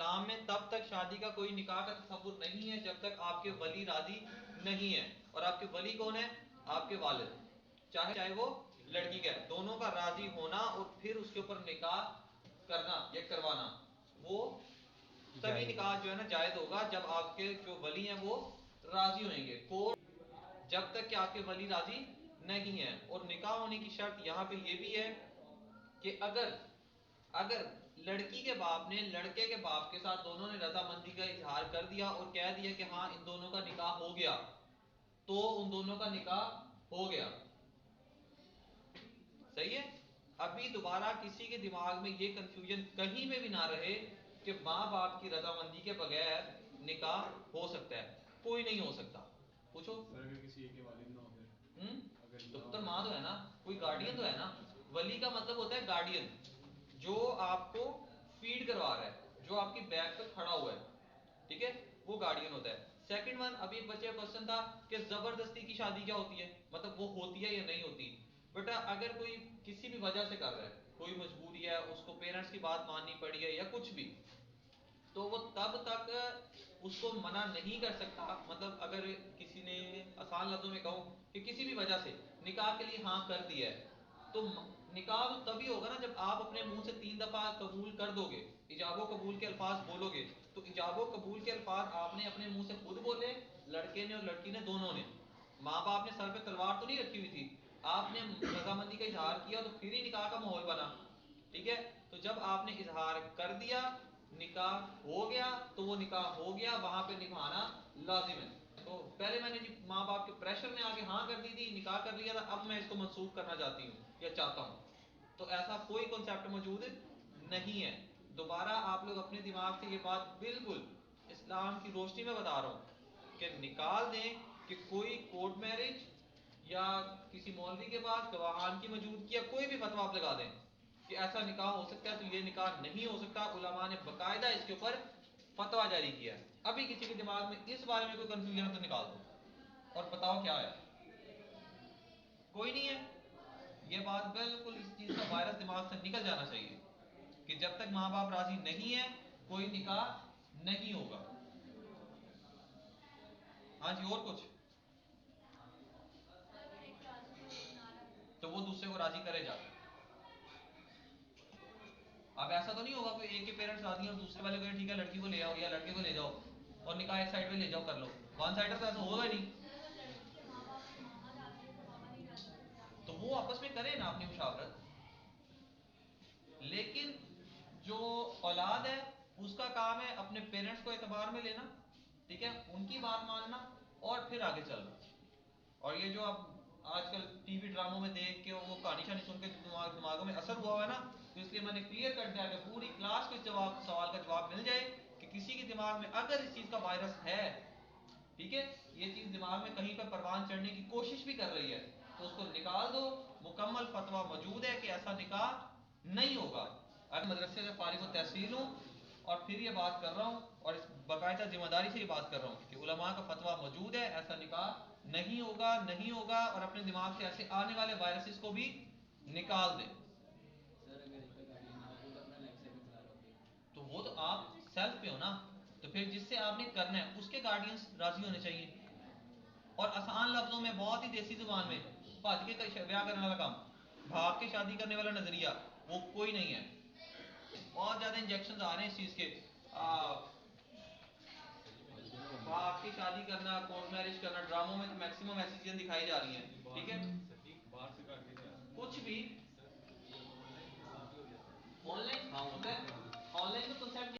इस्लाम में तब तक शादी का कोई निकाह का तसव्वुर नहीं है जब तक आपके वली राजी नहीं है। और आपके वली कौन है? आपके वालिद, चाहे चाहे वो लड़की का है, दोनों का राजी होना और फिर उसके ऊपर निकाह करना या करवाना, वो तभी निकाह जो है ना जायज होगा जब आपके जो वली हैं वो राजी होंगे। कोर्ट जब तक कि आपके वली राजी नहीं है। और निकाह होने की शर्त यहाँ पे ये भी है कि अगर अगर लड़की के बाप ने लड़के के बाप के साथ दोनों ने रजामंदी का इजहार कर दिया और कह दिया कि हाँ इन दोनों का निकाह हो गया, तो उन दोनों का निकाह हो गया। सही है। अभी दोबारा किसी के दिमाग में ये कंफ्यूजन कहीं पे भी ना रहे कि माँ बाप की रजामंदी के बगैर निकाह हो सकता है। कोई नहीं हो सकता। पूछो अगर किसी एक के वालिद ना हो फिर तो पुत्र माँ तो है ना, कोई गार्डियन तो है ना। वली का मतलब होता है गार्डियन, जो आपको फीड करवा रहा है, जो आपकी बैक पे खड़ा हुआ है, ठीक है, वो गार्डियन होता है। सेकंड वन, अभी एक बच्चे का क्वेश्चन था कि जबरदस्ती की शादी क्या होती है, मतलब वो होती है या नहीं होती। बेटा अगर कोई किसी भी वजह से कर रहा है, कोई मजबूरी है, उसको पेरेंट्स की बात माननी पड़ी है या कुछ भी, तो वो तब तक उसको मना नहीं कर सकता। मतलब अगर किसी ने, आसान लफ्जों में कहूं कि किसी भी वजह से निकाह के लिए हाँ कर दिया है, तो निकाह तो तभी होगा ना जब आप अपने मुंह से 3 दफा कबूल कर दोगे, इजाबो कबूल के अल्फाज बोलोगे। तो इजाबो कबूल के अल्फाज आपने अपने मुंह से खुद बोले, लड़के ने और लड़की ने, दोनों ने। माँ बाप ने सर पे तलवार तो नहीं रखी हुई थी, आपने रजामंदी का इजहार किया तो फिर ही निकाह का माहौल बना। ठीक है, तो जब आपने इजहार कर दिया, निकाह हो गया, तो वो निकाह हो गया, वहां पे निभाना लाजिम है। तो पहले मैंने जी माँ बाप के प्रेशर में आके हाँ कर दी थी, निकाह कर लिया था, अब मैं इसको मनसूख करना चाहती हूँ या चाहता हूँ, तो ऐसा कोई कॉन्सेप्ट मौजूद नहीं है। दोबारा आप लोग अपने दिमाग से ये बात बिल्कुल इस्लाम की रोशनी में बता रहा हूँ कि निकाल दें कि कोई कोर्ट मैरिज या किसी मौलवी के पास गवाहान की मौजूदगी या कोई भी फतवा आप लगा दें कि ऐसा निकाह हो सकता है, तो ये निकाह नहीं हो सकता। उलमा ने बकायदा इसके ऊपर फतवा जारी किया है। अभी किसी के दिमाग में इस बारे में कोई कंफ्यूजन है तो निकाल दो और बताओ क्या है। कोई नहीं है। ये बात बिल्कुल, इस चीज का वायरस दिमाग से निकल जाना चाहिए कि जब तक माँ बाप राजी नहीं है कोई निकाह नहीं होगा। हाँ जी, और कुछ? तो वो दूसरे को राजी करेगा। अब ऐसा तो नहीं होगा कोई एक के पेरेंट्स राजी हैं और दूसरे वाले कहें ठीक है लड़की को ले आओ या लड़के को ले जाओ और निकाह एक साइड पे ले जाओ कर लो। वन साइड तो ऐसा होगा नहीं। तो वो आपस में करें ना अपनी मुशावरत, लेकिन जो औलाद है उसका काम है अपने पेरेंट्स को एतबार में लेना, ठीक है, उनकी बात मानना और फिर आगे चलना। और ये जो आप आजकल टीवी ड्रामों में देख के वो कहानी शानी सुन के दिमागों में असर हुआ है ना, तो इसलिए मैंने क्लियर कर दिया कि पूरी क्लास को इस जवाब सवाल का जवाब मिल जाए कि किसी के दिमाग में अगर इस चीज का वायरस है, ठीक है, ये चीज दिमाग में कहीं पर परवान चढ़ने की कोशिश भी कर रही है, तो उसको निकाल दो। मुकम्मल फतवा मौजूद है कि ऐसा निकाह नहीं होगा। अगर मदरसे से फारिग तहसील हूँ और फिर ये बात कर रहा हूँ और इस बाकायदा जिम्मेदारी से ये बात कर रहा हूँ कि उलमा का फतवा मौजूद है, ऐसा निकाह नहीं होगा, नहीं होगा। और अपने दिमाग से ऐसे आने वाले वायरसेस को भी निकाल दें। तो वो तो आप सेल्फ पे हो ना, तो फिर जिससे आपने करना है उसके गार्डियंस राजी होने चाहिए। और आसान लफ्जों में, बहुत ही देसी जुबान में, भज के ब्याह करने वाला काम, भाग के शादी करने वाला नजरिया, वो कोई नहीं है। बहुत ज्यादा इंजेक्शन आ रहे हैं इस चीज के, भाग के शादी करना, कोर्ट मैरिज करना, ड्रामों में तो मैक्सिमम ऐसी चीजें दिखाई जा रही हैं, ठीक है, कुछ भी